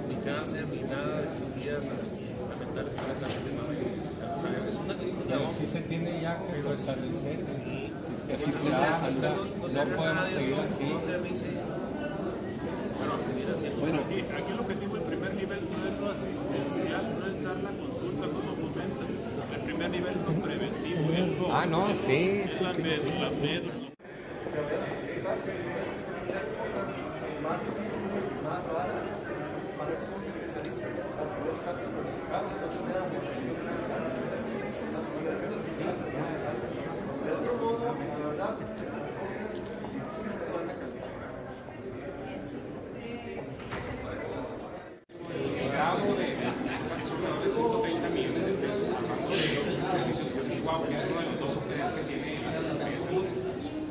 Ni cáncer, ni nada de cirugías lamentales completamente, ¿no? O sea, es una labor. Sí se tiene ya que fortalecer. Sí. Así No podemos seguir así. Bueno, seguir haciendo. Bueno, aquí el objetivo del primer nivel no es lo asistencial, no es dar la consulta como comenta. El primer nivel es lo preventivo. Ah, no, sí. Es la médula.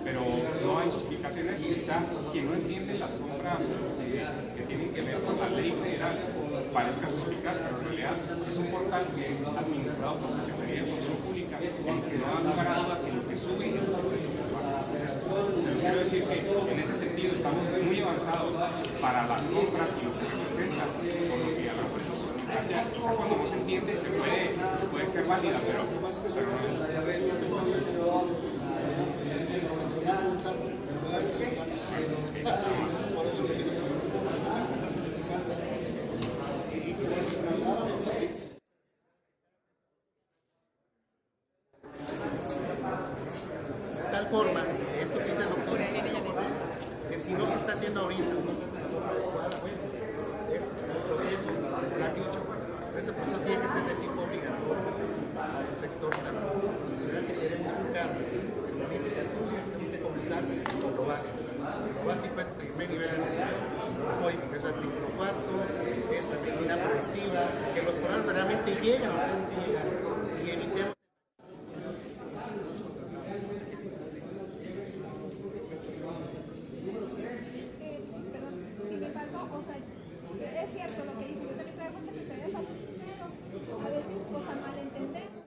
Pero no hay explicaciones, quizá quien no entiende las compras que tienen que ver con la ley federal parezca suspicaz, pero en realidad es un portal que es administrado por Secretaría de Función Pública y que no da lugar a duda que lo que sube y lo que se baja. Pero quiero decir que en ese sentido estamos muy avanzados para las compras y lo que representa, por lo que a la fuerza suspicacia, quizá cuando no se entiende se puede ser válida, pero no. De tal forma, esto que dice el doctor, que si no se está haciendo ahorita, no se hace de forma adecuada, bueno, es un proceso, lo han dicho, pero ese proceso tiene que ser de tipo obligatorio en el sector salud. Si queremos un cambio, tenemos que comenzar con lo básico. Lo básico es primer nivel de atención, hoy es el artículo cuarto, es la medicina preventiva, que los programas realmente lleguen a donde tienen que llegar y evitemos. Es cierto lo que dice, yo también traigo mucha Secretaría de Salud, pero a veces cosas malentendemos.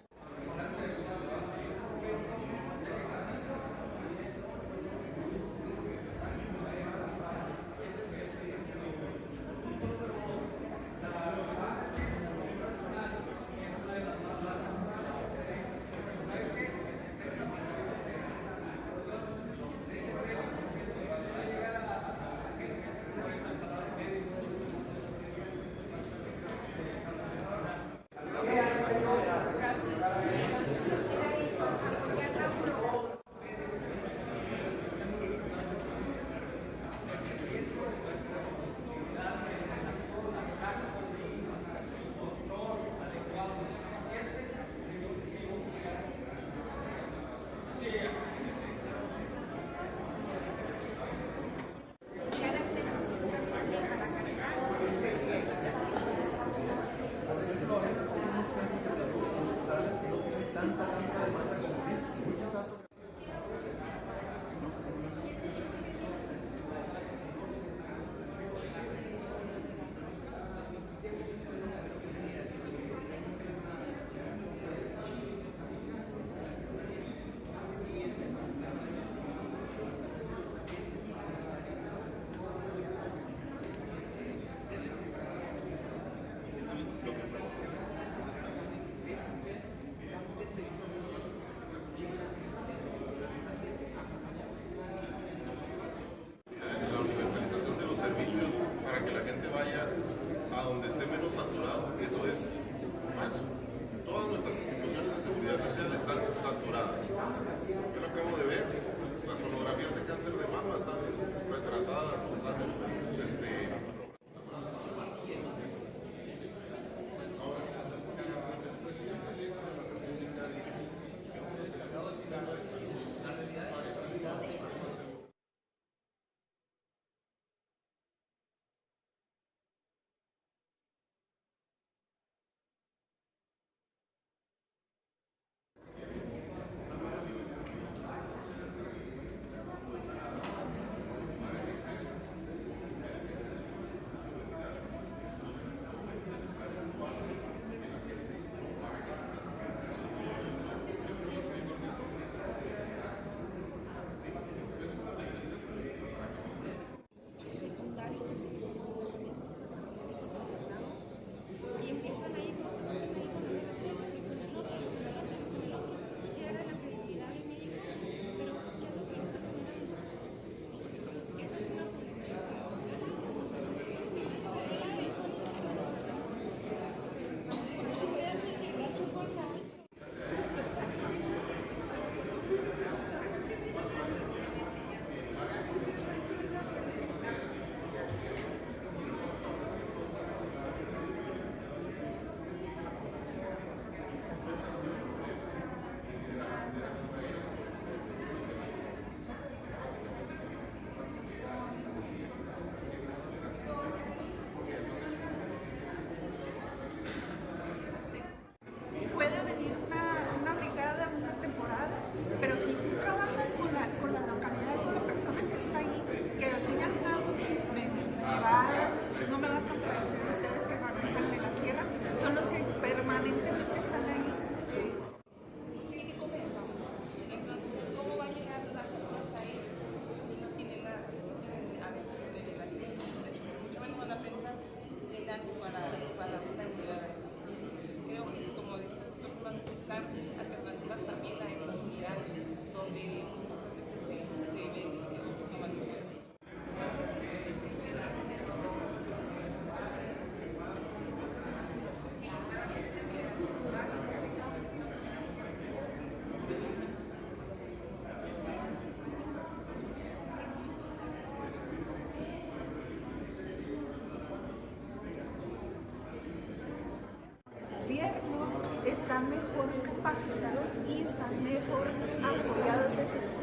capacitados y están mejor apoyados,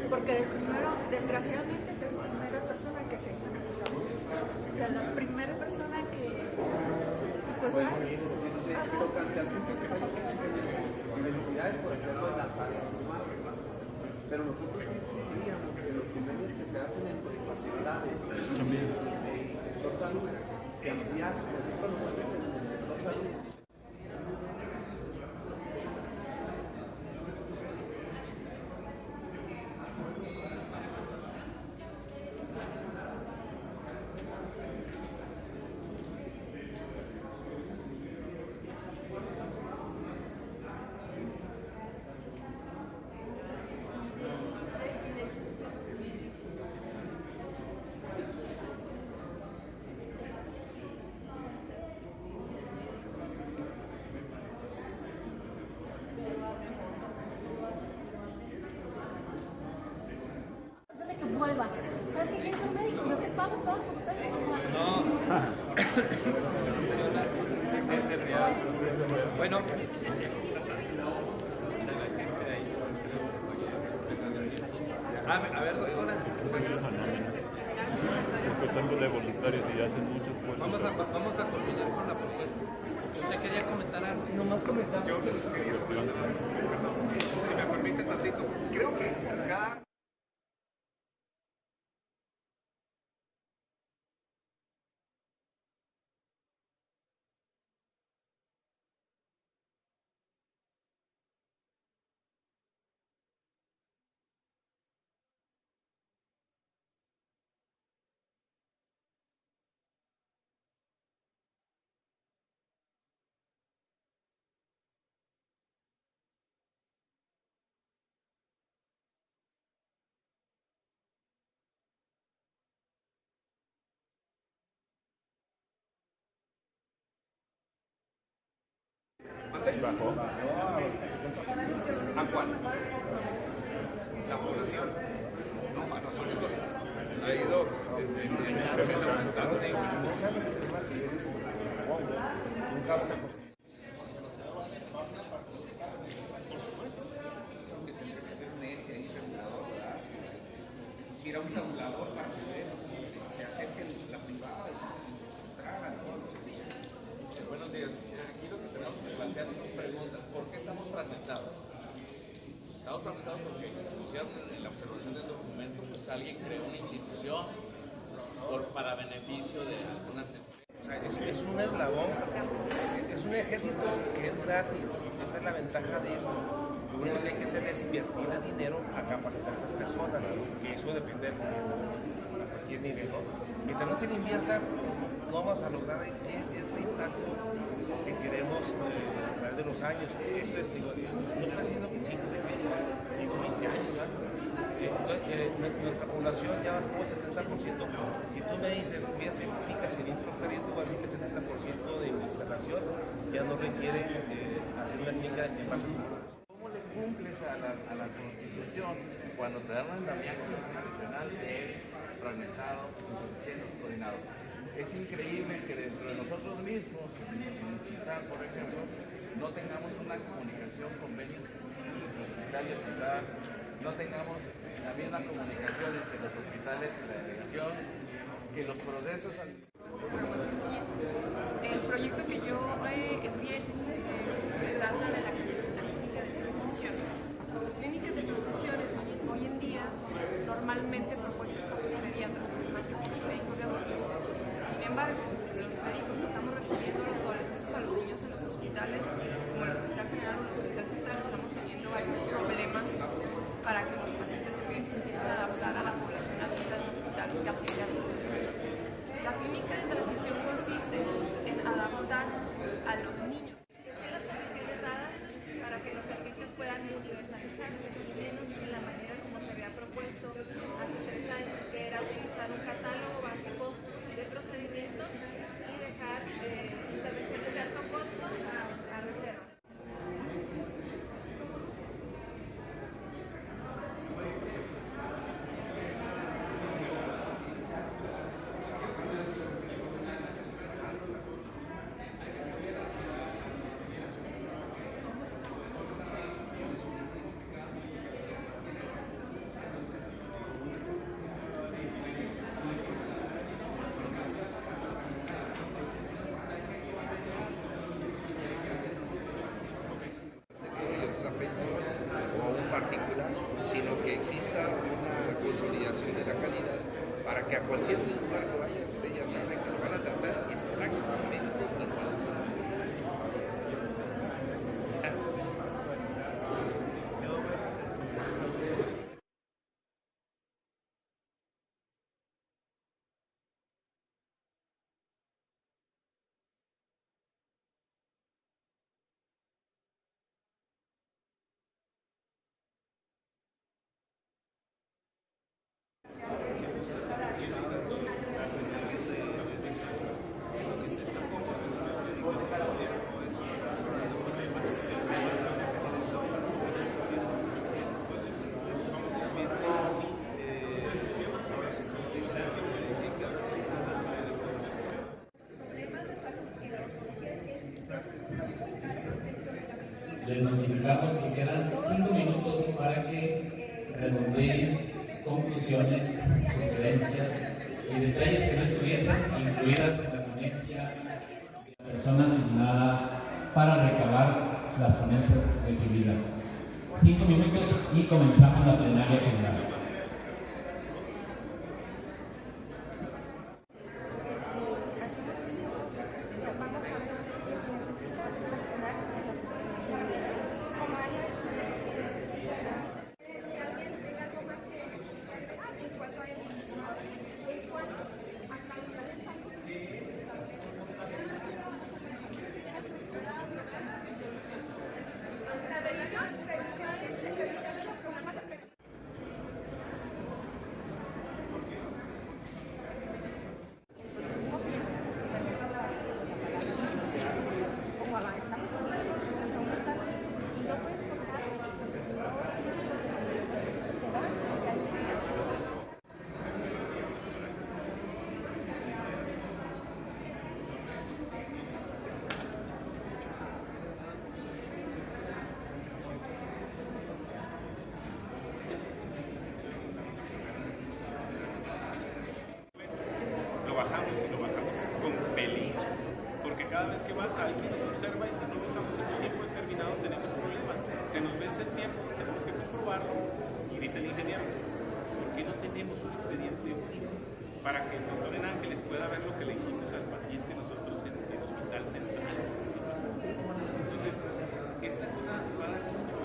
porque primero, desgraciadamente, es la primera persona que se echa a acusar. O sea, la primera persona que pues felicidades por hacerlo en las áreas humanas, pero nosotros diríamos que los convenios que se hacen en capacidades del sector salud se ampliasen, por ejemplo, nosotros en el sector salud. de que vuelvas. ¿Sabes qué quieres ser médico? Yo te pago todo. No. Es real. Bueno. A ver, doctora. De voluntarios y hacen mucho esfuerzo. Vamos a culminar con la propuesta. ¿Usted quería comentar algo? Nomás comentar. Yo quería, si me permite tantito, creo que cada... Bajó. ¿A cuál? La población. No, a nosotros ha ido aumentando. No saben esquema que yo les pongo, nunca vas a conseguir. Ir a un tabulador para poder hacer que la privada traga todos los servicios. Buenos días. Aquí lo que tenemos que plantear son preguntas. ¿Por qué estamos fragmentados? Estamos fragmentados porque, como decías, en la observación del documento, pues alguien creó una institución para beneficio de algunas empresas. O sea, es un eslabón, es un ejército que es gratis. Esa es la ventaja de esto. Lo único que hay que hacer es invertir el dinero a capacitar a esas personas, que eso depende del gobierno a cualquier nivel, ¿no? Mientras no se le invierta, no vamos a lograr este impacto que queremos a través de los años. Esto es, digo, no está haciendo 5, 6 años, 15, 20 años, ¿no? Entonces, nuestra población ya va como 70%. Si tú me dices, voy a hacer clínicas en Innsbruck, tú vas a decir que el 70% de instalación ya no requiere hacer una clínica en base a su ¿Cómo le cumples a la Constitución cuando te dan un mandamiento constitucional de fragmentado, insuficiente, coordinado? Es increíble que dentro de nosotros mismos, en Chizal, por ejemplo, no tengamos una comunicación, convenios entre hospital y hospital, no tengamos la misma comunicación entre los hospitales y la delegación, que los procesos... El proyecto que yo envié se trata de la clínica de transición. Las clínicas de transiciones hoy en día son normalmente propuestas por los pediatras, más que por los médicos de adultos. Sin embargo, los médicos que estamos recibiendo a los adolescentes o a los niños en los hospitales, como el Hospital General o el Hospital Central, estamos teniendo varios problemas para que los pacientes se empiecen a adaptar a la población adulta del hospital que atiende a adultos. La clínica de transición consiste en adaptar a los niños. Las condiciones dadas para que los servicios puedan universalizarse, y menos de la manera como se había propuesto hace 3 años, que era utilizar un catálogo básico de procedimientos y dejar intervenciones de alto costo a reserva. les notificamos que quedan 5 minutos para que redondeen conclusiones, sugerencias y detalles que no estuviesen incluidas en la ponencia de la persona asignada para recabar las ponencias recibidas. 5 minutos y comenzamos la plenaria general. Lo bajamos con peligro, porque cada vez que baja alguien nos observa y si no lo usamos en un tiempo determinado tenemos problemas. Se nos vence el tiempo, tenemos que comprobarlo y dice el ingeniero, ¿por qué no tenemos un expediente único para que el doctor Ángeles pueda ver lo que le hicimos al paciente nosotros en el hospital central? Entonces, esta cosa va a dar mucho,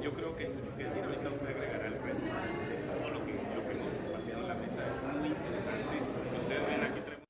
yo creo que hay mucho que decir, ahorita usted agregará el resto. Todo lo que hemos paseado en la mesa es muy interesante. Si ustedes ven aquí tenemos...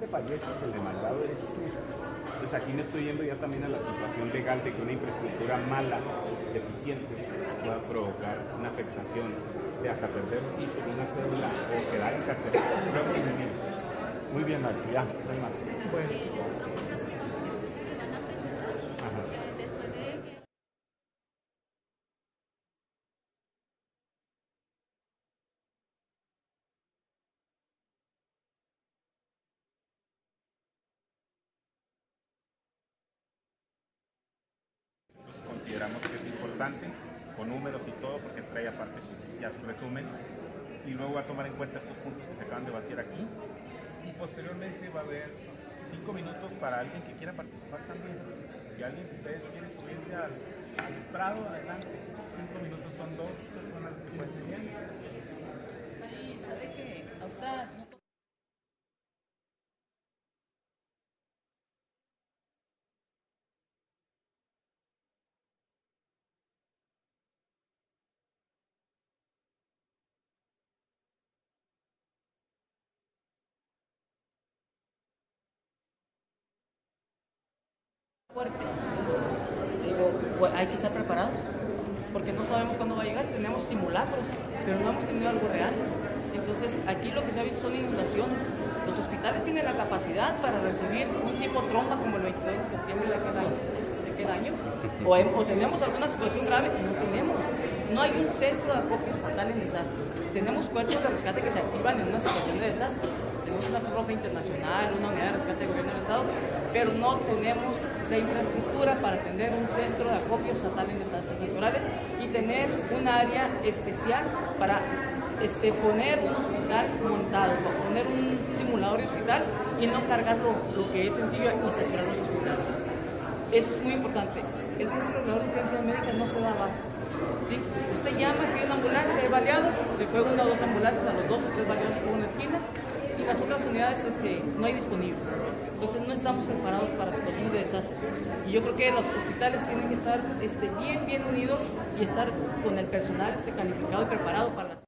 fallece, el demandado eres tú. Entonces aquí me estoy yendo ya también a la situación legal de que una infraestructura mala, deficiente, pueda provocar una afectación de hasta perder un título, una cédula o quedar encarcelado. Muy bien, maestro, ya, no hay más. Bueno. Consideramos que es importante, con números y todo, porque trae aparte ya su resumen, y luego va a tomar en cuenta estos puntos que se acaban de vaciar aquí, y posteriormente va a haber 5 minutos para alguien que quiera participar también. Si alguien de ustedes quiere subirse al estrado, adelante. 5 minutos son 2 personas que pueden seguir. Sí, sabe que ahorita no. Fuerte. Digo, pues hay que estar preparados, porque no sabemos cuándo va a llegar. Tenemos simulacros, pero no hemos tenido algo real. Entonces, aquí lo que se ha visto son inundaciones. Los hospitales tienen la capacidad para recibir un tipo tromba como el 22 de septiembre de aquel año. O tenemos alguna situación grave, no tenemos. No hay un centro de acopio estatal en desastres. Tenemos cuerpos de rescate que se activan en una situación de desastre. Tenemos una Cruz Roja Internacional, una unidad de rescate del gobierno del Estado, pero no tenemos la infraestructura para atender un centro de acopio estatal en desastres naturales y tener un área especial para poner un hospital montado, para poner un simulador de hospital y no cargar lo que es sencillo y saturar los hospitales. Eso es muy importante. El Centro Regulador de Urgencias Médicas no se da abasto. ¿Sí? Usted llama, pide una ambulancia, hay baleados, se fue 1 o 2 ambulancias a los 2 o 3 baleados por una esquina y las otras unidades no hay disponibles. Entonces no estamos preparados para situaciones de desastres. Y yo creo que los hospitales tienen que estar bien unidos y estar con el personal calificado y preparado para las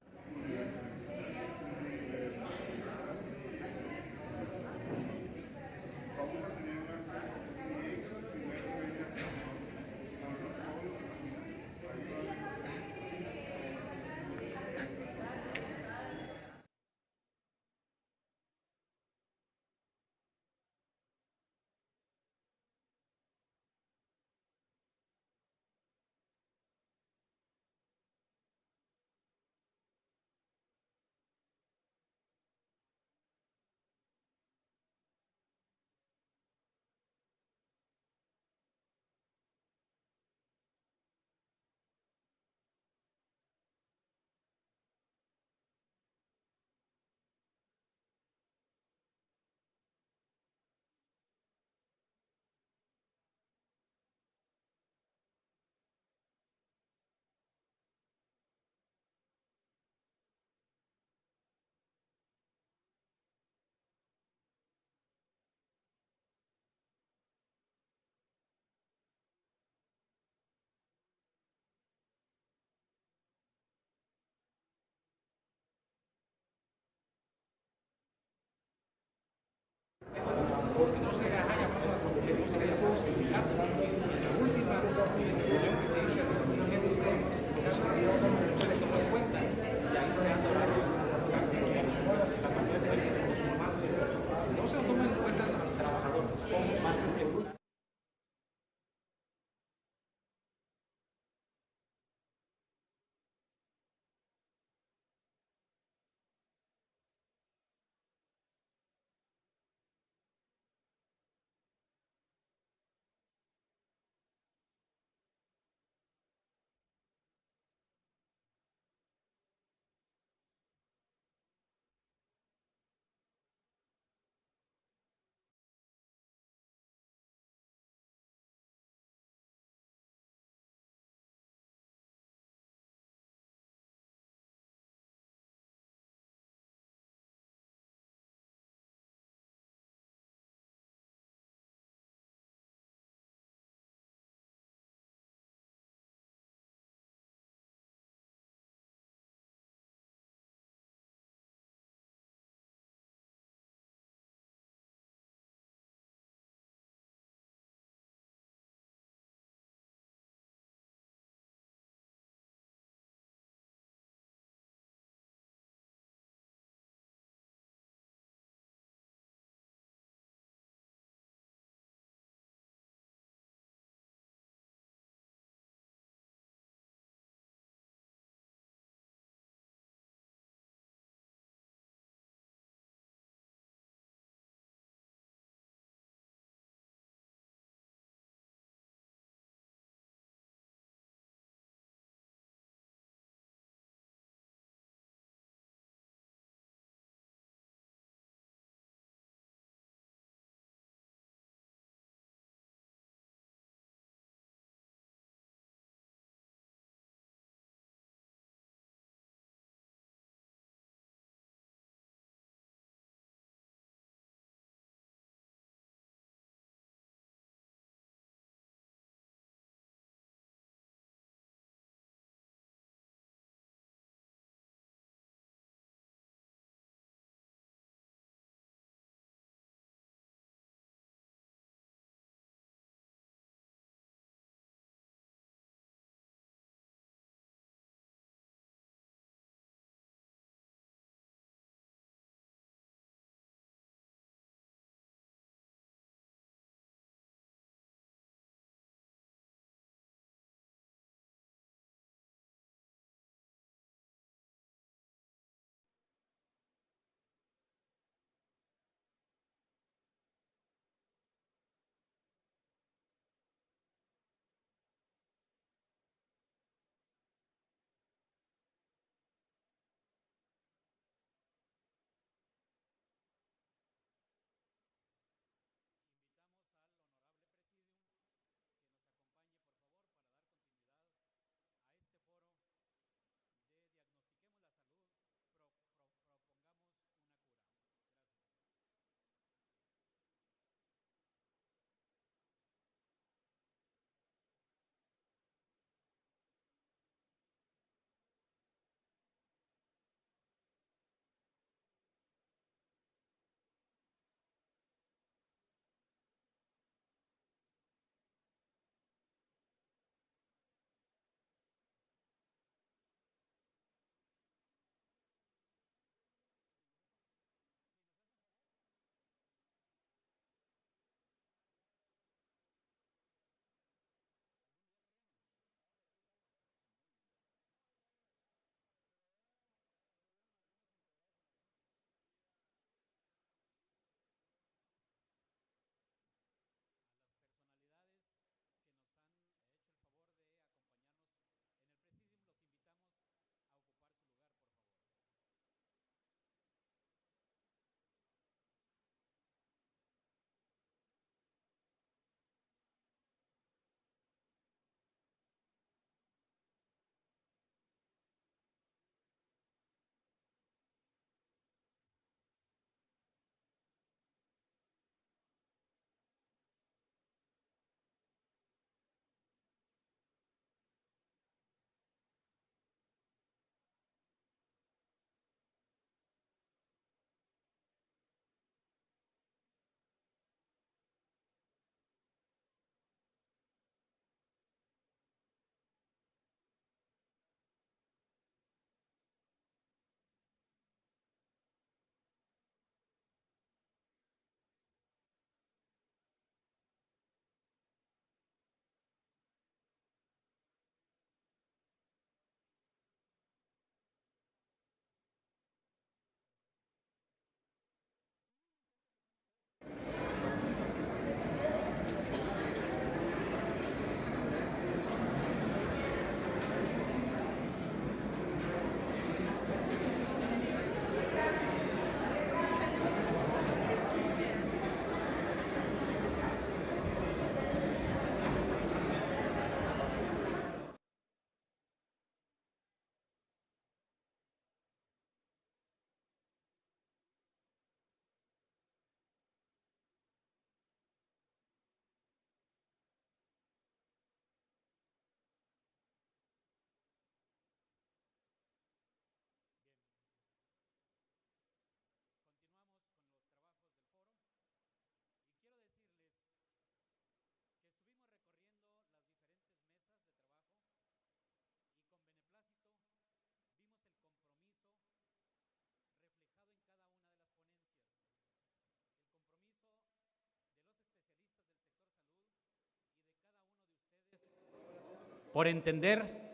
por entender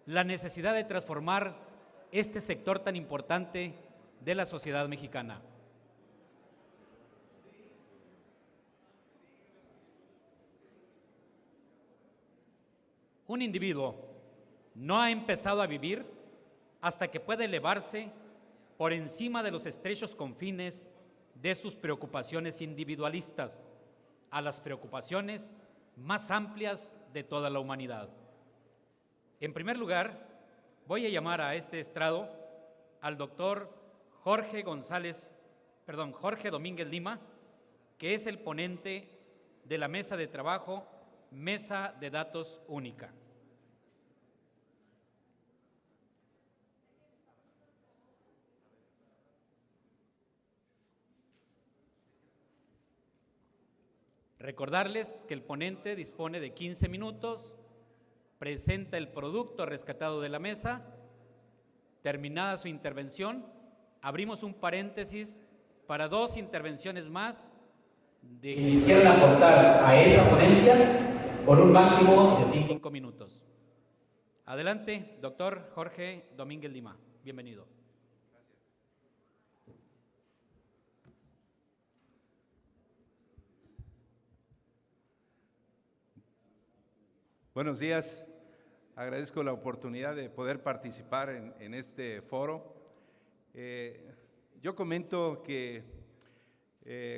la necesidad de transformar este sector tan importante de la sociedad mexicana. Un individuo no ha empezado a vivir hasta que puede elevarse por encima de los estrechos confines de sus preocupaciones individualistas a las preocupaciones más amplias de toda la humanidad. En primer lugar, voy a llamar a este estrado al doctor Jorge Domínguez Lima, que es el ponente de la mesa de trabajo Mesa de Datos Única. Recordarles que el ponente dispone de 15 minutos, presenta el producto rescatado de la mesa. Terminada su intervención, abrimos un paréntesis para 2 intervenciones más de que quisieran aportar a esa ponencia por un máximo de 5 minutos. Adelante, doctor Jorge Domínguez Lima. Bienvenido. Buenos días, agradezco la oportunidad de poder participar en este foro. Yo comento que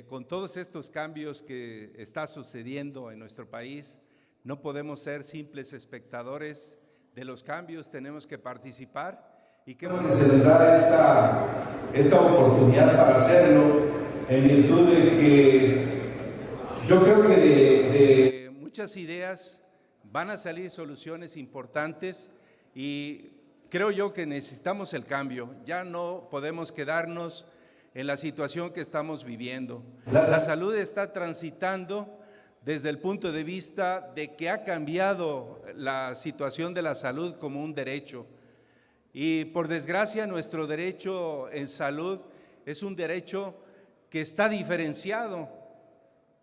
con todos estos cambios que está sucediendo en nuestro país, no podemos ser simples espectadores de los cambios, tenemos que participar y que se nos da esta oportunidad para hacerlo en virtud de que yo creo que de muchas ideas van a salir soluciones importantes y creo yo que necesitamos el cambio. Ya no podemos quedarnos en la situación que estamos viviendo. La salud está transitando desde el punto de vista de que ha cambiado la situación de la salud como un derecho. Y por desgracia nuestro derecho en salud es un derecho que está diferenciado.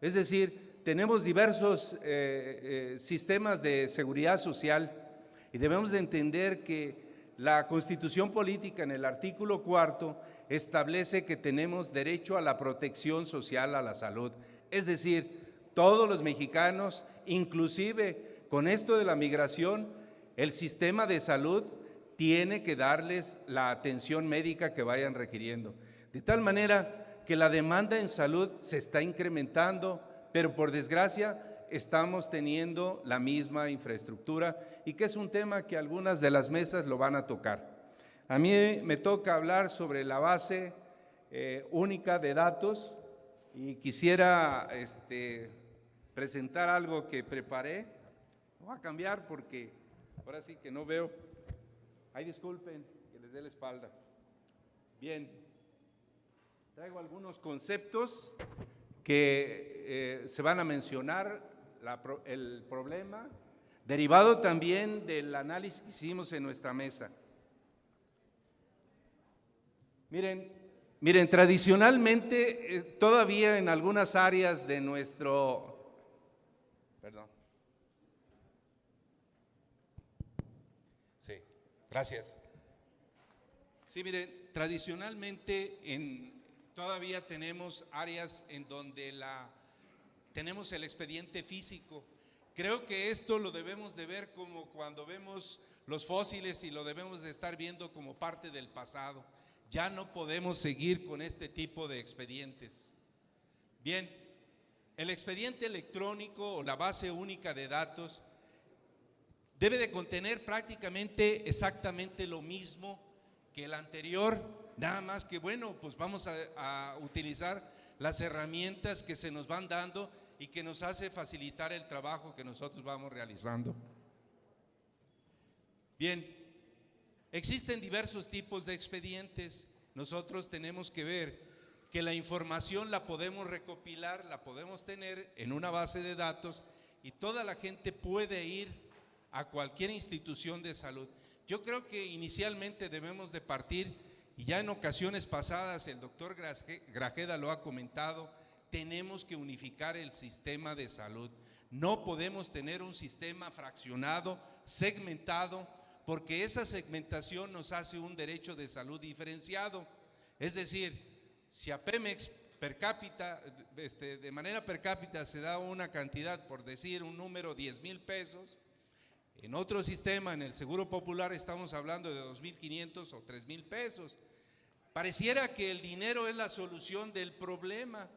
Es decir, tenemos diversos sistemas de seguridad social y debemos de entender que la Constitución Política en el artículo 4 establece que tenemos derecho a la protección social, a la salud. Es decir, todos los mexicanos, inclusive con esto de la migración, el sistema de salud tiene que darles la atención médica que vayan requiriendo. De tal manera que la demanda en salud se está incrementando, pero por desgracia estamos teniendo la misma infraestructura y que es un tema que algunas de las mesas lo van a tocar. A mí me toca hablar sobre la base única de datos y quisiera presentar algo que preparé. Voy a cambiar porque ahora sí que no veo. Ay, disculpen que les dé la espalda. Bien, traigo algunos conceptos que se van a mencionar, el problema, derivado también del análisis que hicimos en nuestra mesa. Miren, tradicionalmente todavía en algunas áreas de nuestro, perdón. Sí, gracias. Sí, miren, tradicionalmente todavía tenemos áreas en donde tenemos el expediente físico. Creo que esto lo debemos de ver como cuando vemos los fósiles y lo debemos de estar viendo como parte del pasado. Ya no podemos seguir con este tipo de expedientes. Bien, el expediente electrónico o la base única de datos debe de contener prácticamente exactamente lo mismo que el anterior, nada más que bueno, pues vamos a utilizar las herramientas que se nos van dando y que nos hace facilitar el trabajo que nosotros vamos realizando. Bien, existen diversos tipos de expedientes. Nosotros tenemos que ver que la información la podemos recopilar, la podemos tener en una base de datos y toda la gente puede ir a cualquier institución de salud. Yo creo que inicialmente debemos de partir, y ya en ocasiones pasadas el doctor Grajeda lo ha comentado, tenemos que unificar el sistema de salud. No podemos tener un sistema fraccionado, segmentado, porque esa segmentación nos hace un derecho de salud diferenciado. Es decir, si a Pemex per cápita, de manera per cápita se da una cantidad, por decir un número, 10,000 pesos, en otro sistema, en el Seguro Popular, estamos hablando de 2,500 o 3,000 pesos. Pareciera que el dinero es la solución del problema,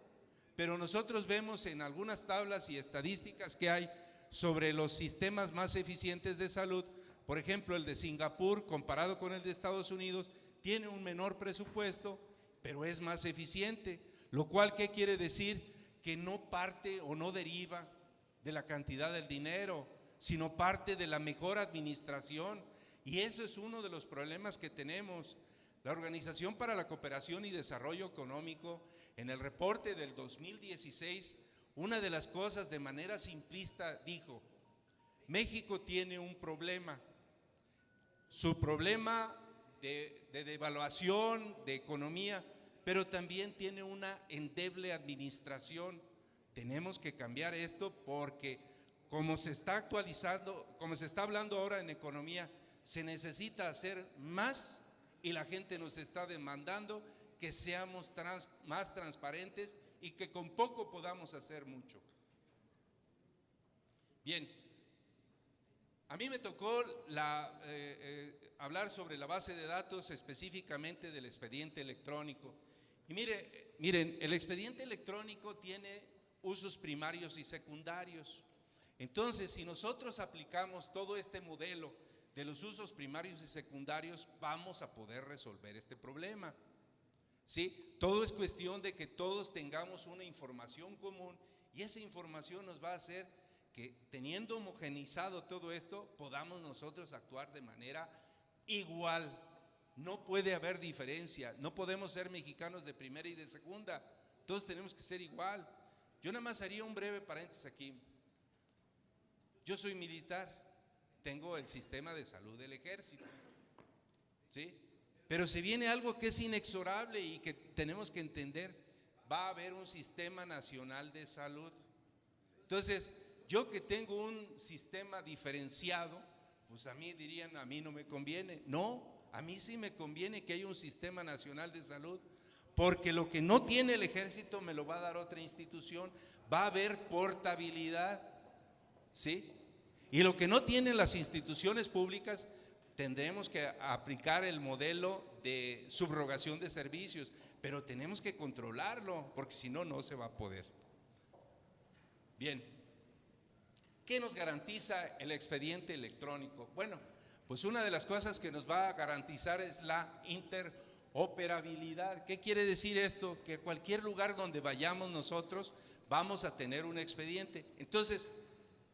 pero nosotros vemos en algunas tablas y estadísticas que hay sobre los sistemas más eficientes de salud. Por ejemplo, el de Singapur, comparado con el de Estados Unidos, tiene un menor presupuesto, pero es más eficiente. Lo cual, ¿qué quiere decir? Que no parte o no deriva de la cantidad del dinero, sino parte de la mejor administración. Y eso es uno de los problemas que tenemos. La Organización para la Cooperación y Desarrollo Económico, en el reporte del 2016, una de las cosas de manera simplista dijo: México tiene un problema. Su problema de devaluación, de economía, pero también tiene una endeble administración. Tenemos que cambiar esto porque, como se está actualizando, como se está hablando ahora en economía, se necesita hacer más y la gente nos está demandando que seamos más transparentes y que con poco podamos hacer mucho. Bien, a mí me tocó hablar sobre la base de datos, específicamente del expediente electrónico. Y miren, el expediente electrónico tiene usos primarios y secundarios. Entonces, si nosotros aplicamos todo este modelo de los usos primarios y secundarios, vamos a poder resolver este problema. ¿Sí? Todo es cuestión de que todos tengamos una información común, y esa información nos va a hacer que, teniendo homogeneizado todo esto, podamos nosotros actuar de manera igual. No puede haber diferencia, no podemos ser mexicanos de primera y de segunda, todos tenemos que ser igual. Yo nada más haría un breve paréntesis aquí. Yo soy militar, tengo el sistema de salud del ejército, ¿sí? Pero se viene algo que es inexorable y que tenemos que entender: va a haber un sistema nacional de salud. Entonces, yo que tengo un sistema diferenciado, pues a mí dirían, a mí no me conviene. No, a mí sí me conviene que haya un sistema nacional de salud, porque lo que no tiene el ejército me lo va a dar otra institución. Va a haber portabilidad, ¿sí? Y lo que no tienen las instituciones públicas, tendremos que aplicar el modelo de subrogación de servicios, pero tenemos que controlarlo, porque si no, no se va a poder. Bien, ¿qué nos garantiza el expediente electrónico? Bueno, pues una de las cosas que nos va a garantizar es la interoperabilidad. ¿Qué quiere decir esto? Que cualquier lugar donde vayamos nosotros vamos a tener un expediente. Entonces,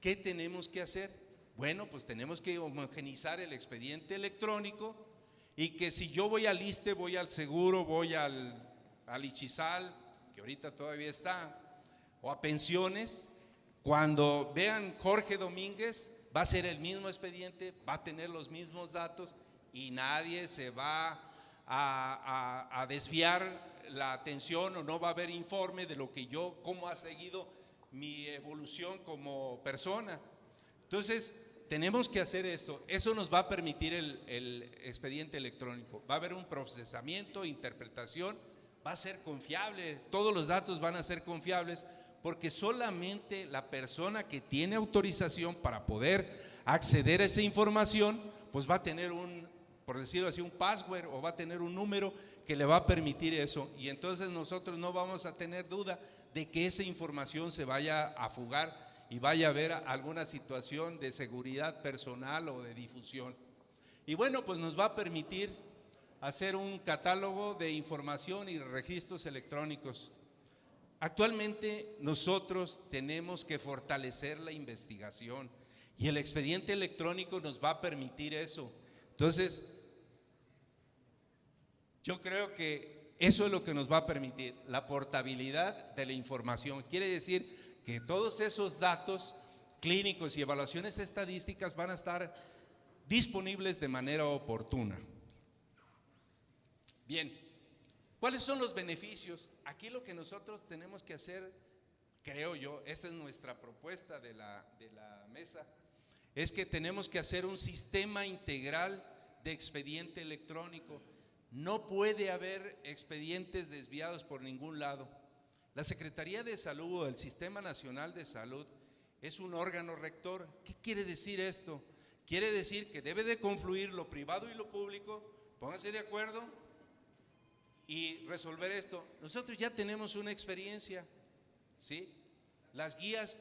¿qué tenemos que hacer? Bueno, pues tenemos que homogeneizar el expediente electrónico, y que si yo voy al ISSSTE, voy al seguro, voy al ICHISAL, que ahorita todavía está, o a pensiones, cuando vean Jorge Domínguez, va a ser el mismo expediente, va a tener los mismos datos, y nadie se va a desviar la atención, o no va a haber informe de lo que yo, cómo ha seguido mi evolución como persona. Entonces, tenemos que hacer esto. Eso nos va a permitir el expediente electrónico. Va a haber un procesamiento, interpretación, va a ser confiable, todos los datos van a ser confiables, porque solamente la persona que tiene autorización para poder acceder a esa información, pues va a tener por decirlo así, un password, o va a tener un número que le va a permitir eso, y entonces nosotros no vamos a tener duda de que esa información se vaya a fugar y vaya a haber alguna situación de seguridad personal o de difusión. Y bueno, pues nos va a permitir hacer un catálogo de información y registros electrónicos. Actualmente nosotros tenemos que fortalecer la investigación, y el expediente electrónico nos va a permitir eso. Entonces, yo creo que eso es lo que nos va a permitir, la portabilidad de la información. Quiere decir que todos esos datos clínicos y evaluaciones estadísticas van a estar disponibles de manera oportuna. Bien, ¿cuáles son los beneficios? Aquí lo que nosotros tenemos que hacer, creo yo, esa es nuestra propuesta de la mesa, es que tenemos que hacer un sistema integral de expediente electrónico. No puede haber expedientes desviados por ningún lado. La Secretaría de Salud o el Sistema Nacional de Salud es un órgano rector. ¿Qué quiere decir esto? Quiere decir que debe de confluir lo privado y lo público, pónganse de acuerdo y resolver esto. Nosotros ya tenemos una experiencia, ¿sí? Las guías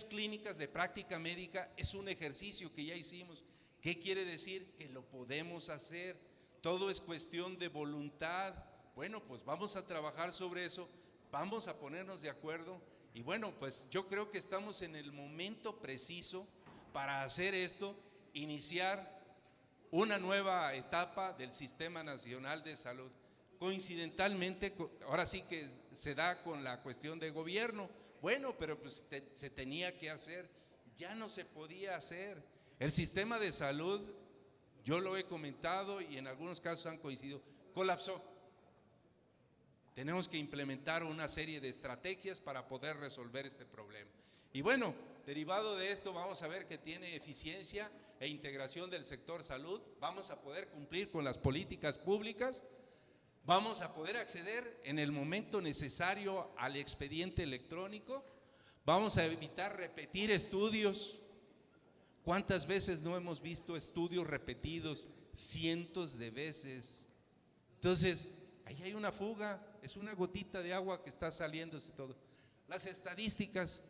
clínicas de práctica médica es un ejercicio que ya hicimos. ¿Qué quiere decir? Que lo podemos hacer. Todo es cuestión de voluntad. Bueno, pues vamos a trabajar sobre eso, vamos a ponernos de acuerdo y bueno, pues yo creo que estamos en el momento preciso para hacer esto, iniciar una nueva etapa del Sistema Nacional de Salud. Coincidentalmente, ahora sí que se da con la cuestión de gobierno. Bueno, pero pues se tenía que hacer, ya no se podía hacer. El sistema de salud, yo lo he comentado y en algunos casos han coincidido, colapsó. Tenemos que implementar una serie de estrategias para poder resolver este problema. Y bueno, derivado de esto vamos a ver que tiene eficiencia e integración del sector salud, vamos a poder cumplir con las políticas públicas, vamos a poder acceder en el momento necesario al expediente electrónico, vamos a evitar repetir estudios. ¿Cuántas veces no hemos visto estudios repetidos? Cientos de veces. Entonces, ahí hay una fuga, es una gotita de agua que está saliéndose todo. Las estadísticas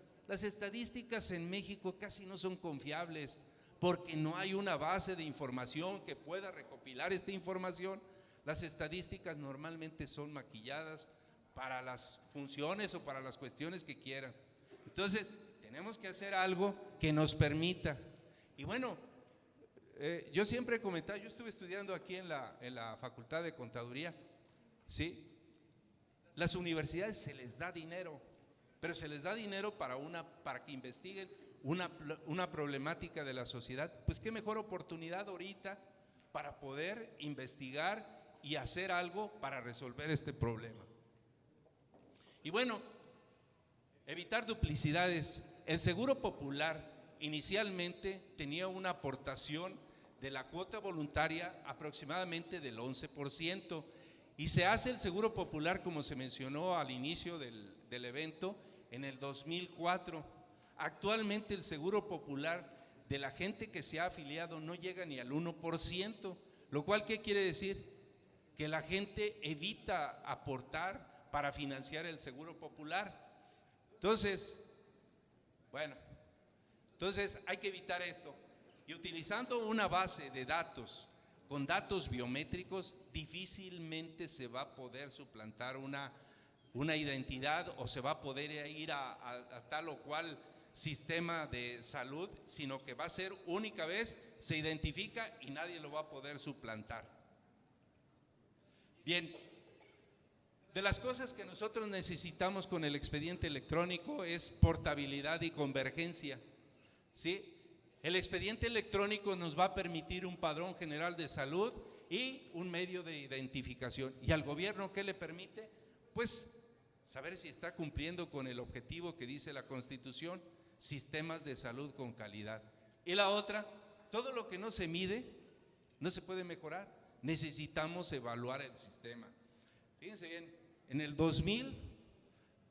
en México casi no son confiables porque no hay una base de información que pueda recopilar esta información. Las estadísticas normalmente son maquilladas para las funciones o para las cuestiones que quieran. Entonces, tenemos que hacer algo que nos permita. Y bueno, yo siempre he comentado, yo estuve estudiando aquí en la Facultad de Contaduría, ¿sí? Las universidades se les da dinero, pero se les da dinero para que investiguen una problemática de la sociedad. Pues qué mejor oportunidad ahorita para poder investigar y hacer algo para resolver este problema. Y bueno, evitar duplicidades. El Seguro Popular inicialmente tenía una aportación de la cuota voluntaria aproximadamente del 11% y se hace el Seguro Popular, como se mencionó al inicio del evento, en el 2004. Actualmente el Seguro Popular de la gente que se ha afiliado no llega ni al 1%, lo cual ¿qué quiere decir? Que la gente evita aportar para financiar el Seguro Popular. Entonces, bueno, hay que evitar esto. Y utilizando una base de datos con datos biométricos, difícilmente se va a poder suplantar una identidad o se va a poder ir a tal o cual sistema de salud, sino que va a ser única vez, se identifica y nadie lo va a poder suplantar. Bien, de las cosas que nosotros necesitamos con el expediente electrónico es portabilidad y convergencia, ¿sí? El expediente electrónico nos va a permitir un padrón general de salud y un medio de identificación. ¿Y al gobierno qué le permite? Pues saber si está cumpliendo con el objetivo que dice la Constitución, sistemas de salud con calidad. Y la otra, todo lo que no se mide no se puede mejorar. Necesitamos evaluar el sistema. Fíjense bien, en el 2000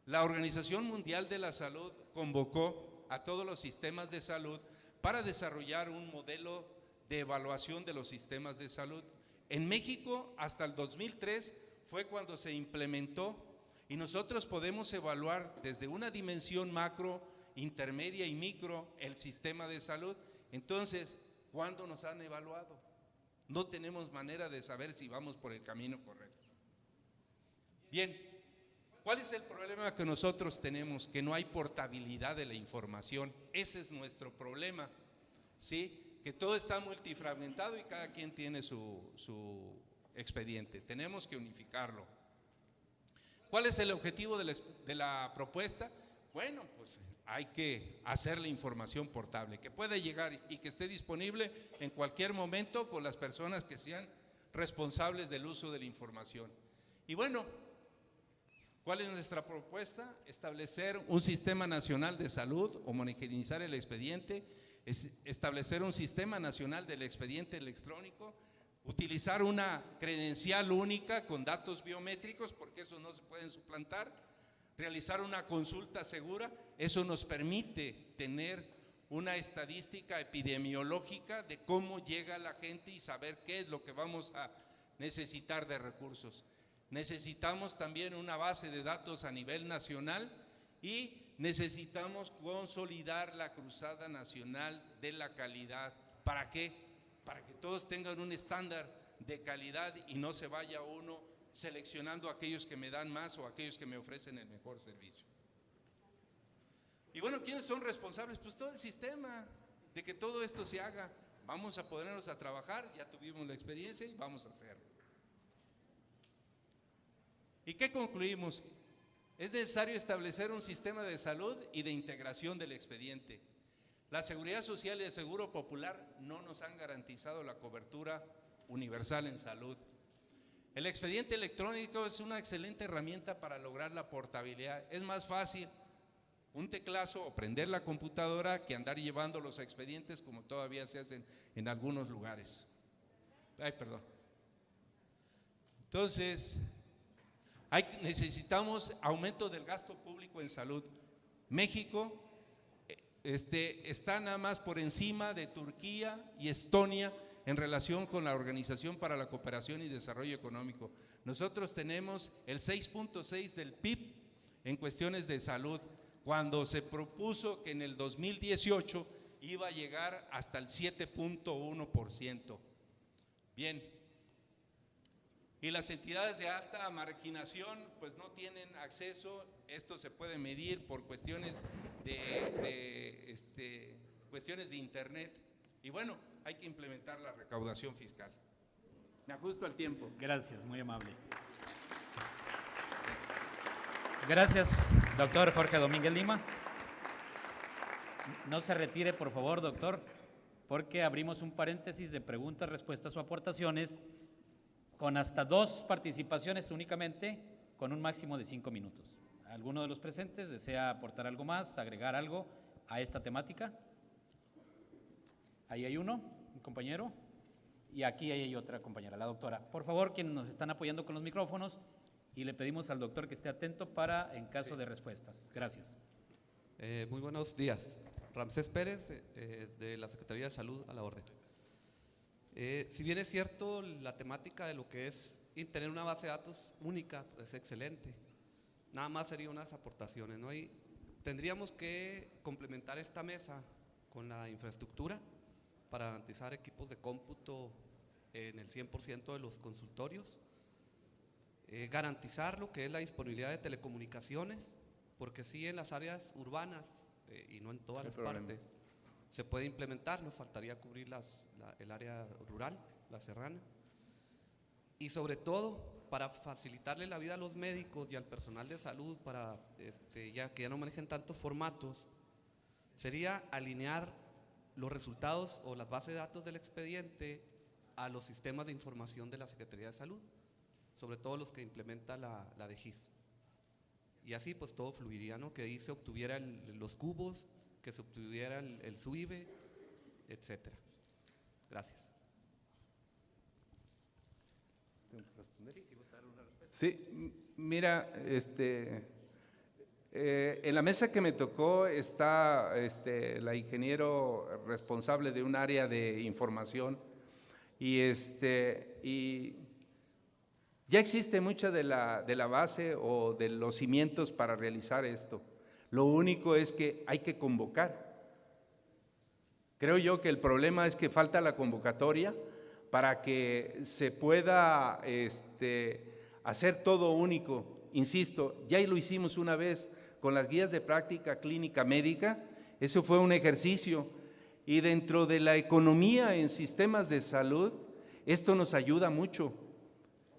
la Organización Mundial de la Salud convocó a todos los sistemas de salud para desarrollar un modelo de evaluación de los sistemas de salud. En México hasta el 2003 fue cuando se implementó y nosotros podemos evaluar desde una dimensión macro, intermedia y micro el sistema de salud. Entonces, ¿cuándo nos han evaluado? No tenemos manera de saber si vamos por el camino correcto. Bien, ¿cuál es el problema que nosotros tenemos? Que no hay portabilidad de la información. Ese es nuestro problema, ¿sí? Que todo está multifragmentado y cada quien tiene su expediente. Tenemos que unificarlo. ¿Cuál es el objetivo de la propuesta? Bueno, pues hay que hacer la información portable, que pueda llegar y que esté disponible en cualquier momento con las personas que sean responsables del uso de la información. Y bueno, ¿Cuál es nuestra propuesta? Establecer un sistema nacional de salud, homogeneizar el expediente, establecer un sistema nacional del expediente electrónico, utilizar una credencial única con datos biométricos, porque eso no se pueden suplantar, realizar una consulta segura. Eso nos permite tener una estadística epidemiológica de cómo llega la gente y saber qué es lo que vamos a necesitar de recursos. Necesitamos también una base de datos a nivel nacional y necesitamos consolidar la Cruzada Nacional de la Calidad. ¿Para qué? Para que todos tengan un estándar de calidad y no se vaya uno seleccionando aquellos que me dan más o aquellos que me ofrecen el mejor servicio. Y bueno, ¿quiénes son responsables? Pues todo el sistema de que todo esto se haga. Vamos a ponernos a trabajar, ya tuvimos la experiencia y vamos a hacerlo. ¿Y qué concluimos? Es necesario establecer un sistema de salud y de integración del expediente. La Seguridad Social y el Seguro Popular no nos han garantizado la cobertura universal en salud. El expediente electrónico es una excelente herramienta para lograr la portabilidad. Es más fácil un teclazo o prender la computadora que andar llevando los expedientes como todavía se hacen en algunos lugares. Entonces, necesitamos aumento del gasto público en salud. México está nada más por encima de Turquía y Estonia en relación con la Organización para la Cooperación y Desarrollo Económico. Nosotros tenemos el 6.6 del PIB en cuestiones de salud, cuando se propuso que en el 2018 iba a llegar hasta el 7.1%. Bien. Y las entidades de alta marginación pues no tienen acceso. Esto se puede medir por cuestiones cuestiones de internet. Y bueno, hay que implementar la recaudación fiscal. Me ajusto al tiempo. Gracias, muy amable. Gracias, doctor Jorge Domínguez Lima. No se retire, por favor, doctor, porque abrimos un paréntesis de preguntas, respuestas o aportaciones con hasta 2 participaciones únicamente, con un máximo de 5 minutos. ¿Alguno de los presentes desea aportar algo más, agregar algo a esta temática? Ahí hay uno, un compañero, y aquí hay otra compañera, la doctora. Por favor, quienes nos están apoyando con los micrófonos, y le pedimos al doctor que esté atento para en caso de respuestas. Gracias. Muy buenos días. Ramsés Pérez, de la Secretaría de Salud, a la orden. Si bien es cierto, la temática de lo que es tener una base de datos única es excelente. Nada más serían unas aportaciones, ¿no? Y tendríamos que complementar esta mesa con la infraestructura para garantizar equipos de cómputo en el 100% de los consultorios, garantizar lo que es la disponibilidad de telecomunicaciones, porque sí en las áreas urbanas y no en todas las partes se puede implementar, nos faltaría cubrir el área rural, la serrana, y sobre todo para facilitarle la vida a los médicos y al personal de salud, para ya que ya no manejen tantos formatos, sería alinear los resultados o las bases de datos del expediente a los sistemas de información de la Secretaría de Salud, sobre todo los que implementa la de GIS. Y así pues todo fluiría, ¿no? Que ahí se obtuviera los cubos, que se obtuviera el SUIBE, etcétera. Gracias. Sí, mira, en la mesa que me tocó está la ingeniero responsable de un área de información y ya existe mucha de la base o de los cimientos para realizar esto. Lo único es que hay que convocar. Creo yo que el problema es que falta la convocatoria para que se pueda hacer todo único. Insisto, ya lo hicimos una vez con las guías de práctica clínica médica. Eso fue un ejercicio. Y dentro de la economía en sistemas de salud, esto nos ayuda mucho,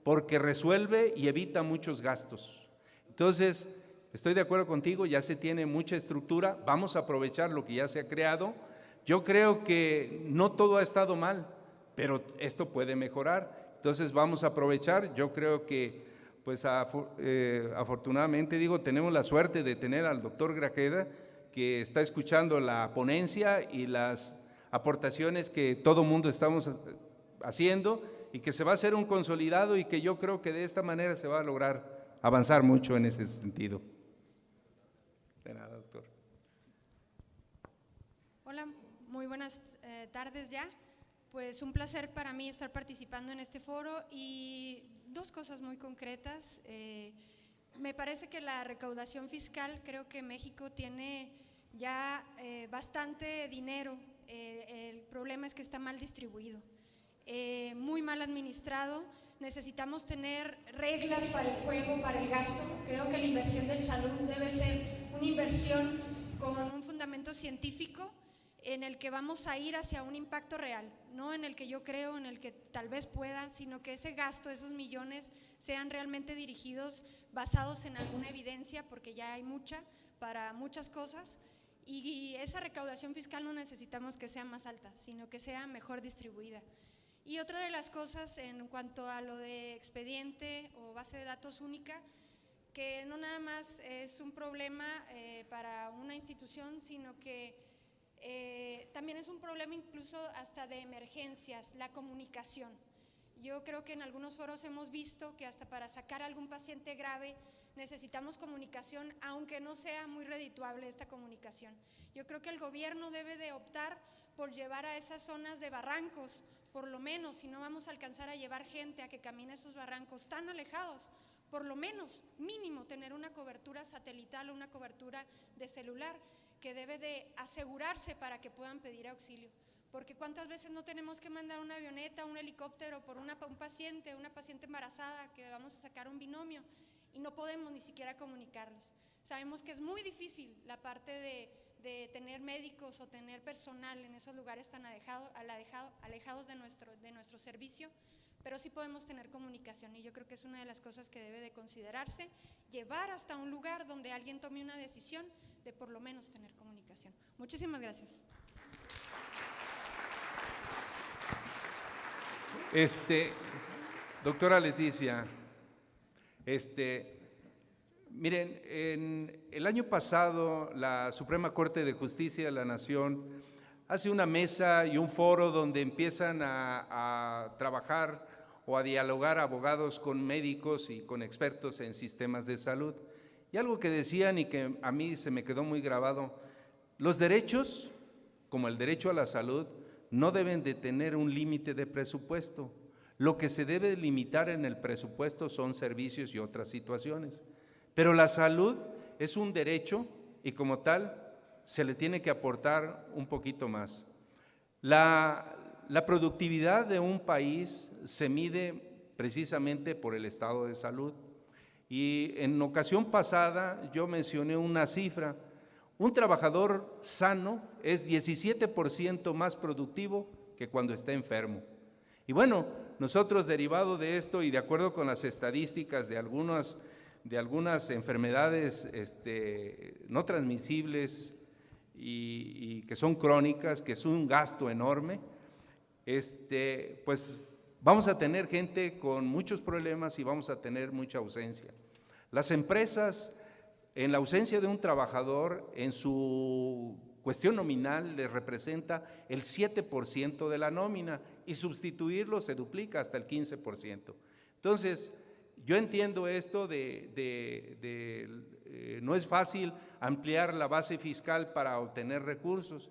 porque resuelve y evita muchos gastos. Entonces, estoy de acuerdo contigo, ya se tiene mucha estructura, vamos a aprovechar lo que ya se ha creado. Yo creo que no todo ha estado mal, pero esto puede mejorar. Entonces vamos a aprovechar. Yo creo que pues afortunadamente, digo, tenemos la suerte de tener al doctor Grajeda, que está escuchando la ponencia y las aportaciones que todo mundo estamos haciendo, y que se va a hacer un consolidado, y que yo creo que de esta manera se va a lograr avanzar mucho en ese sentido. De nada, doctor. Hola, muy buenas tardes ya. Pues un placer para mí estar participando en este foro, y dos cosas muy concretas. Me parece que la recaudación fiscal, creo que México tiene ya bastante dinero. El problema es que está mal distribuido, muy mal administrado. Necesitamos tener reglas para el juego, para el gasto. Creo que la inversión del salud debe ser una inversión con un fundamento científico, en el que vamos a ir hacia un impacto real, no en el que yo creo, en el que tal vez pueda, sino que ese gasto, esos millones, sean realmente dirigidos, basados en alguna evidencia, porque ya hay mucha, para muchas cosas, y esa recaudación fiscal no necesitamos que sea más alta, sino que sea mejor distribuida. Y otra de las cosas en cuanto a lo de expediente o base de datos única, que no nada más es un problema para una institución, sino que también es un problema incluso hasta de emergencias, la comunicación. Yo creo que en algunos foros hemos visto que hasta para sacar a algún paciente grave necesitamos comunicación, aunque no sea muy redituable esta comunicación. Yo creo que el gobierno debe de optar por llevar a esas zonas de barrancos, por lo menos, si no vamos a alcanzar a llevar gente a que camine esos barrancos tan alejados, por lo menos, mínimo, tener una cobertura satelital o una cobertura de celular, que debe de asegurarse para que puedan pedir auxilio. Porque cuántas veces no tenemos que mandar una avioneta, un helicóptero por una paciente embarazada, que vamos a sacar un binomio, y no podemos ni siquiera comunicarlos. Sabemos que es muy difícil la parte de tener médicos o tener personal en esos lugares tan alejados de nuestro servicio, pero sí podemos tener comunicación, y yo creo que es una de las cosas que debe de considerarse, llevar hasta un lugar donde alguien tome una decisión de por lo menos tener comunicación. Muchísimas gracias. Doctora Leticia, miren, el año pasado la Suprema Corte de Justicia de la Nación hace una mesa y un foro donde empiezan a trabajar o a dialogar abogados con médicos y con expertos en sistemas de salud. Y algo que decían y que a mí se me quedó muy grabado: los derechos, como el derecho a la salud, no deben de tener un límite de presupuesto. Lo que se debe limitar en el presupuesto son servicios y otras situaciones. Pero la salud es un derecho, y como tal se le tiene que aportar un poquito más. La productividad de un país se mide precisamente por el estado de salud. Y en ocasión pasada yo mencioné una cifra: un trabajador sano es 17% más productivo que cuando está enfermo. Y bueno, nosotros, derivado de esto y de acuerdo con las estadísticas de algunas enfermedades no transmisibles y que son crónicas, que es un gasto enorme, pues vamos a tener gente con muchos problemas y vamos a tener mucha ausencia. Las empresas, en la ausencia de un trabajador, en su cuestión nominal les representa el 7% de la nómina, y sustituirlo se duplica hasta el 15%. Entonces, yo entiendo esto no es fácil ampliar la base fiscal para obtener recursos.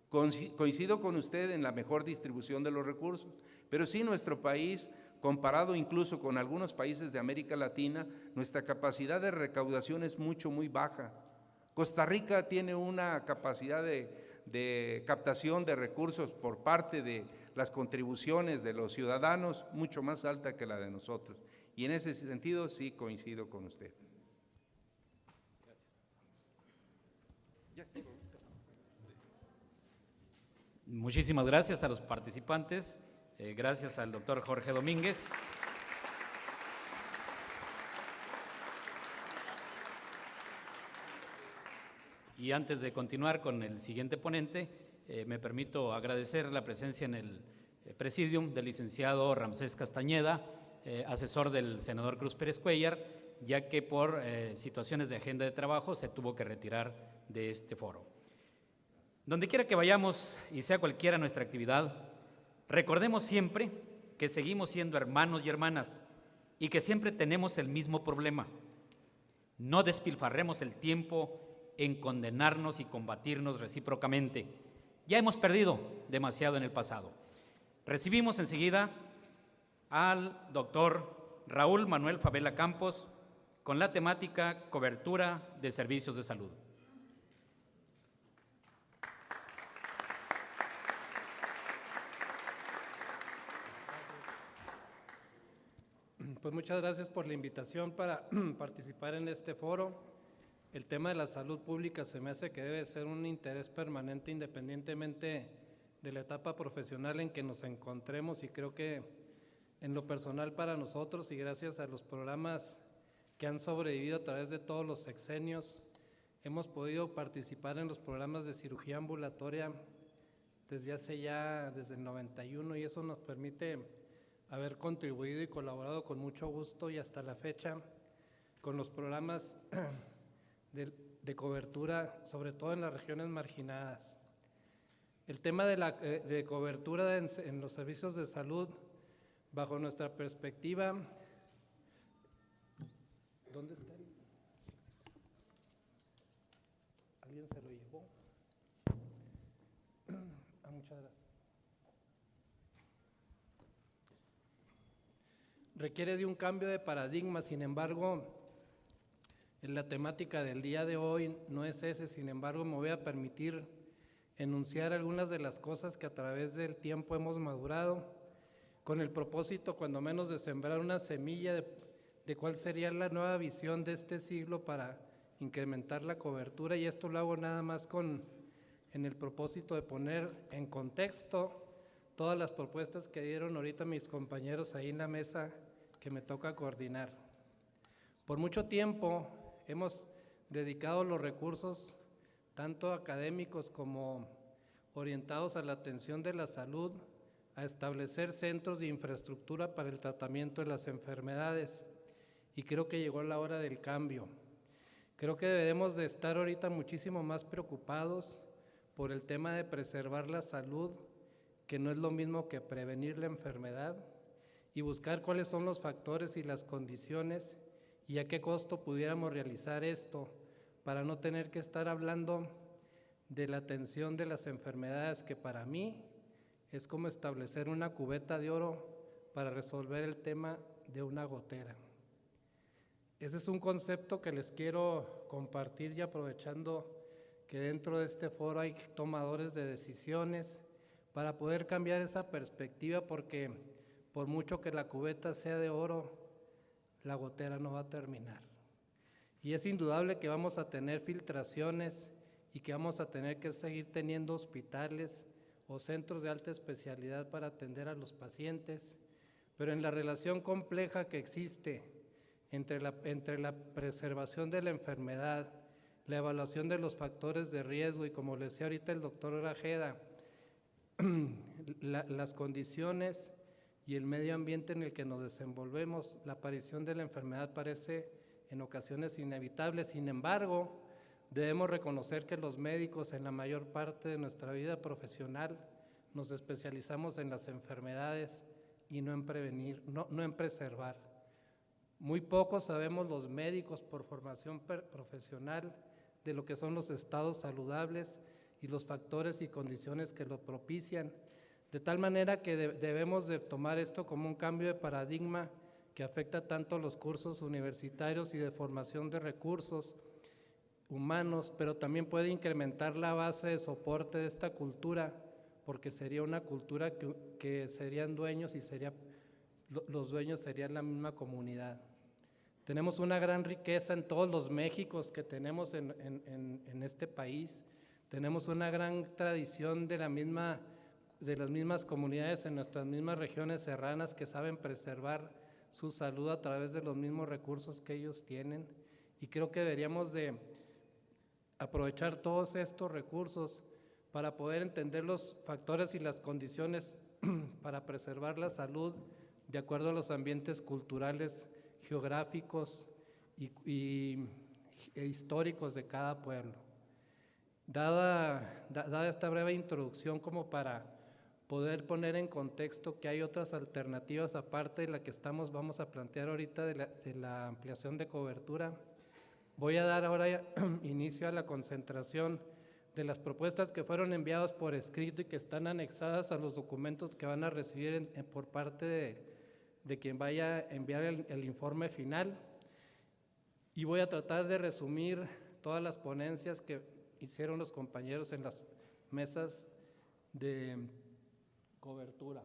Coincido con usted en la mejor distribución de los recursos, pero sí nuestro país, comparado incluso con algunos países de América Latina, nuestra capacidad de recaudación es muy baja. Costa Rica tiene una capacidad de captación de recursos por parte de las contribuciones de los ciudadanos mucho más alta que la de nosotros. Y en ese sentido sí coincido con usted. Gracias. Muchísimas gracias a los participantes, gracias al doctor Jorge Domínguez. Y antes de continuar con el siguiente ponente, me permito agradecer la presencia en el presidium del licenciado Ramsés Castañeda, asesor del senador Cruz Pérez Cuellar, ya que por situaciones de agenda de trabajo se tuvo que retirar de este foro. Donde quiera que vayamos y sea cualquiera nuestra actividad, recordemos siempre que seguimos siendo hermanos y hermanas y que siempre tenemos el mismo problema. No despilfarremos el tiempo en condenarnos y combatirnos recíprocamente. Ya hemos perdido demasiado en el pasado. Recibimos enseguida al doctor Raúl Manuel Favela Campos con la temática Cobertura de Servicios de Salud. Pues muchas gracias por la invitación para participar en este foro. El tema de la salud pública se me hace que debe ser un interés permanente independientemente de la etapa profesional en que nos encontremos, y creo que en lo personal para nosotros, y gracias a los programas que han sobrevivido a través de todos los sexenios, hemos podido participar en los programas de cirugía ambulatoria desde el 91, y eso nos permite haber contribuido y colaborado con mucho gusto y hasta la fecha con los programas de cobertura, sobre todo en las regiones marginadas. El tema de cobertura en los servicios de salud, bajo nuestra perspectiva, ¿dónde está? ¿Alguien se lo llevó? Muchas gracias. Requiere de un cambio de paradigma, sin embargo, en la temática del día de hoy no es ese. Sin embargo, me voy a permitir enunciar algunas de las cosas que a través del tiempo hemos madurado, con el propósito, cuando menos, de sembrar una semilla de cuál sería la nueva visión de este siglo para incrementar la cobertura, y esto lo hago nada más en el propósito de poner en contexto todas las propuestas que dieron ahorita mis compañeros ahí en la mesa que me toca coordinar. Por mucho tiempo hemos dedicado los recursos, tanto académicos como orientados a la atención de la salud, a establecer centros de infraestructura para el tratamiento de las enfermedades, y creo que llegó la hora del cambio. Creo que debemos de estar ahorita muchísimo más preocupados por el tema de preservar la salud, que no es lo mismo que prevenir la enfermedad, y buscar cuáles son los factores y las condiciones y a qué costo pudiéramos realizar esto para no tener que estar hablando de la atención de las enfermedades, que para mí es como establecer una cubeta de oro para resolver el tema de una gotera. Ese es un concepto que les quiero compartir, y aprovechando que dentro de este foro hay tomadores de decisiones, para poder cambiar esa perspectiva, porque por mucho que la cubeta sea de oro, la gotera no va a terminar. Y es indudable que vamos a tener filtraciones y que vamos a tener que seguir teniendo hospitales o centros de alta especialidad para atender a los pacientes, pero en la relación compleja que existe entre la preservación de la enfermedad, la evaluación de los factores de riesgo y, como le decía ahorita el doctor Grajeda, las condiciones y el medio ambiente en el que nos desenvolvemos, la aparición de la enfermedad parece en ocasiones inevitable. Sin embargo, debemos reconocer que los médicos, en la mayor parte de nuestra vida profesional, nos especializamos en las enfermedades y no en prevenir, no en preservar. Muy poco sabemos los médicos por formación profesional de lo que son los estados saludables y los factores y condiciones que lo propician, de tal manera que debemos de tomar esto como un cambio de paradigma que afecta tanto los cursos universitarios y de formación de recursos humanos, pero también puede incrementar la base de soporte de esta cultura, porque sería una cultura que serían dueños, y los dueños serían la misma comunidad. Tenemos una gran riqueza en todos los Méxicos que tenemos en este país. Tenemos una gran tradición de las mismas comunidades en nuestras mismas regiones serranas, que saben preservar su salud a través de los mismos recursos que ellos tienen, y creo que deberíamos de aprovechar todos estos recursos para poder entender los factores y las condiciones para preservar la salud de acuerdo a los ambientes culturales, geográficos e históricos de cada pueblo. Dada esta breve introducción como para poder poner en contexto que hay otras alternativas aparte de la que vamos a plantear ahorita de la ampliación de cobertura, voy a dar ahora inicio a la concentración de las propuestas que fueron enviadas por escrito y que están anexadas a los documentos que van a recibir por parte de quien vaya a enviar el informe final. Y voy a tratar de resumir todas las ponencias que hicieron los compañeros en las mesas de cobertura.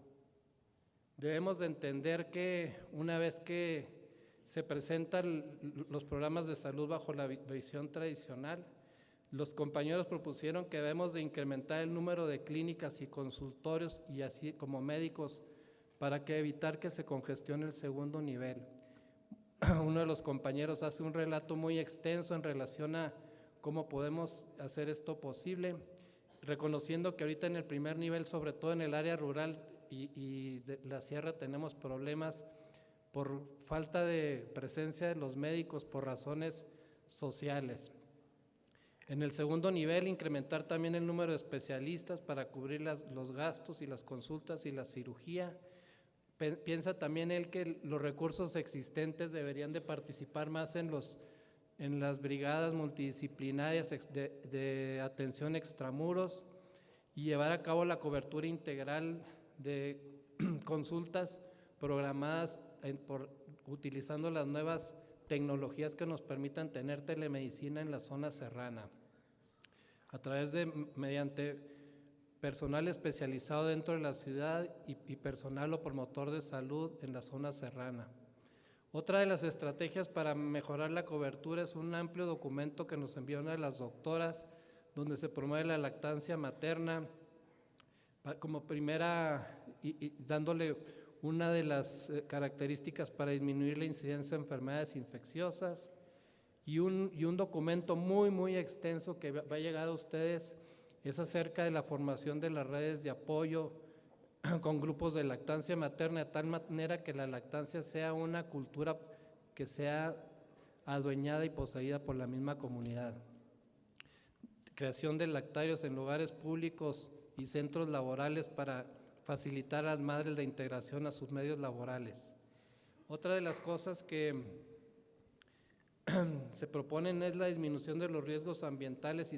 Debemos de entender que una vez que se presentan los programas de salud bajo la visión tradicional, los compañeros propusieron que debemos de incrementar el número de clínicas y consultorios y así como médicos para evitar que se congestione el segundo nivel. Uno de los compañeros hace un relato muy extenso en relación a cómo podemos hacer esto posible, reconociendo que ahorita en el primer nivel, sobre todo en el área rural y de la sierra, tenemos problemas por falta de presencia de los médicos por razones sociales. En el segundo nivel, incrementar también el número de especialistas para cubrir los gastos y las consultas y la cirugía. Piensa también él que los recursos existentes deberían de participar más en las brigadas multidisciplinarias de atención extramuros y llevar a cabo la cobertura integral de consultas programadas utilizando las nuevas tecnologías que nos permitan tener telemedicina en la zona serrana, a través mediante personal especializado dentro de la ciudad y personal o promotor de salud en la zona serrana. Otra de las estrategias para mejorar la cobertura es un amplio documento que nos envió una de las doctoras, donde se promueve la lactancia materna como primera y dándole una de las características para disminuir la incidencia de enfermedades infecciosas, y un documento muy extenso que va a llegar a ustedes, es acerca de la formación de las redes de apoyo con grupos de lactancia materna, de tal manera que la lactancia sea una cultura que sea adueñada y poseída por la misma comunidad. Creación de lactarios en lugares públicos y centros laborales para facilitar a las madres la integración a sus medios laborales. Otra de las cosas que se proponen es la disminución de los riesgos ambientales y